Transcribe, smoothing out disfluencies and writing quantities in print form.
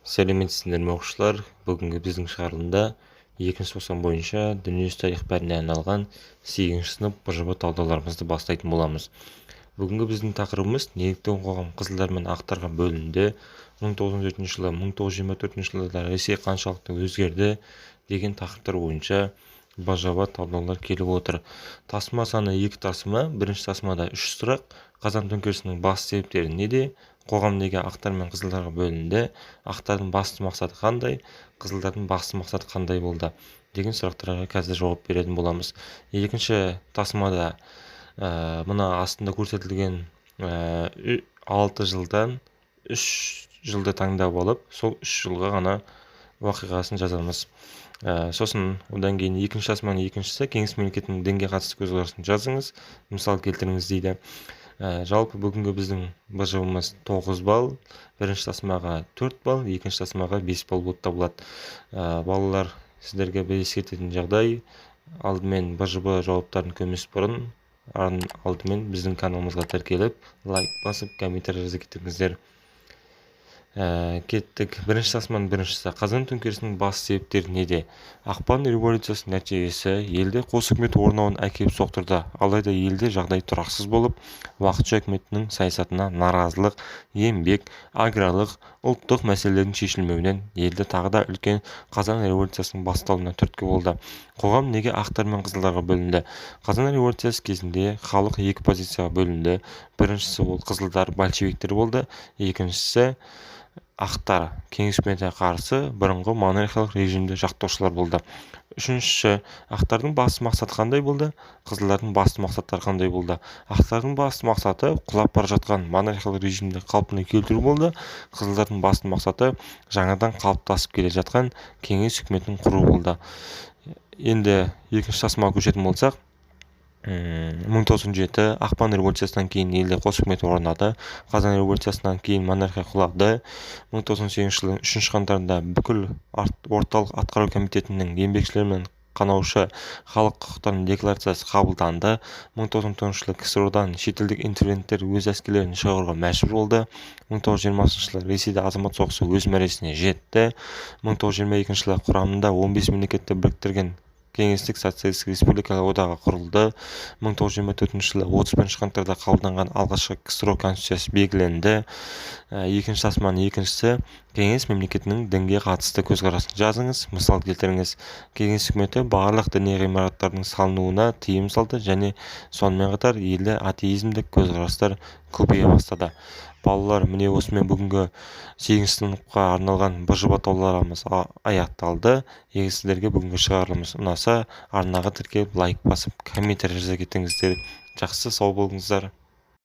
Сәлеметсіздер ме оқушылар? Бүгінгі біздің шығарылымда 2-тоқсан бойынша дүниежүзі тарих пәніне арналған 8-ші сынып БЖБ талдауларымызды бастайтын боламыз. Бүгінгі біздің тақырыбымыз неліктен қоғам қызылдар мен ақтарға бөлінді, 1904 жылы, 1924 жылдарда Ресей қаншалықты өзгерді деген тақырыптар бойынша БЖБ талдаулар келіп отыр. Тасыма саны 2 тасыма, бірінші тасымада 3 сұрақ, қазан төңкерісінің басты себептері неде, қоғам неге ақтар мен қызылдарға бөлінді, ақтардың басты мақсаты қандай, қызылдардың басты мақсаты қандай болды деген сұрақтарға қазір жауап беретін боламыз. Екінші тасымада мына астында көрсетілген 6 жылдан 3 жылды таңдап алып, сол 3 жылға ғана уақиғасын жазамыз. Сосын одан кейін екінші тасыманың екіншісі кеңес мемлекетінің дінге қатысты көзқарасын жазыңыз, мысал келтіріңіз дейді. Жалпы бүгінгі біздің БЖБ-мыз 9 балл, бірінші тасымаға 4 балл, екінші тасымаға 5 балл болып табылады. Балалар, сіздерге бір ескертетін жағдай, алдымен БЖБ жауаптарын көмес бұрын, алдымен біздің каналымызға тіркеліп, лайк басып, комментарий жаза кетіңіздер. Кеттік. Бірінші тасыманың біріншісі. Қазан төңкерісінің басты себептері неде? Ақпан революциясының нәтижесі елде қос үкімет орнауын әкеліп соқтырды. Алайда елде жағдай тұрақсыз болып, уақытша үкіметінің саясатына наразылық, еңбек, аграрлық, ұлттық мәселелердің шешілмеуінен елді тағы да үлкен қазан революциясының басталуына түрткі болды. Қоғам неге ақтар мен қызылдарға бөлінді? Қазан революциясы кезінде халық екі позицияға бөлінді. Біріншісі ол қызылдар, большевиктер болды. Екіншісі ақтар, кеңес үкіметіне қарсы бұрынғы монархиялық режимді жақтаушылар болды. Үшіншісі, ақтардың басты мақсаты қандай болды? Қызылдардың басты мақсаттары қандай болды? Ақтардың басты мақсаты құлап бара жатқан монархиялық режимді қалпына келтіру болды. Қызылдардың басты мақсаты жаңадан қалыптасып келе жатқан кеңес үкіметін құру болды. Енді екінші тасымаға көшетін болсақ, 1907 ақпан революциясынан кейін елде қос үкімет орнады. Қазан революциясынан кейін монархия құлады. 1908 жылдың 3 қаңтарында бүкіл орталық атқару комитетінің еңбекшілер мен қанаушы халық құқықтарының декларациясы қабылданды. 1919 жылы КСРО-дан шетелдік интервенттер өз әскерлерін шығаруға мәжбүр болды. 1920 жылы Ресейде азамат соғысы өз мәресіне жетті. 1922 жылы құрамында 15 мемлекетті біріктірген Кеңестік социалистік республикалық одағы құрылды. 1924 жылы 31 қаңтарда қабылданған алғашқы КСРО конституциясы белгіленді. Екінші тасыманың екіншісі кеңес мемлекетінің дінге қатысты көзқарасын жазыңыз, мысал келтіріңіз. Кеңес үкіметі барлық діни ғимараттардың салынуына тыйым салды және сонымен қатар елде атеизмдік көзқарастар көбейе бастады. Балалар, міне осымен бүгінгі 8-ші сыныпқа арналған БЖБ тауларымыз аяқталды. Егер сіздерге бүгінгі шығарылымыз ұнаса, арнаға тіркеліп, лайк басып, комментарий жаза кетіңіздер. Жақсы, сау болыңыздар.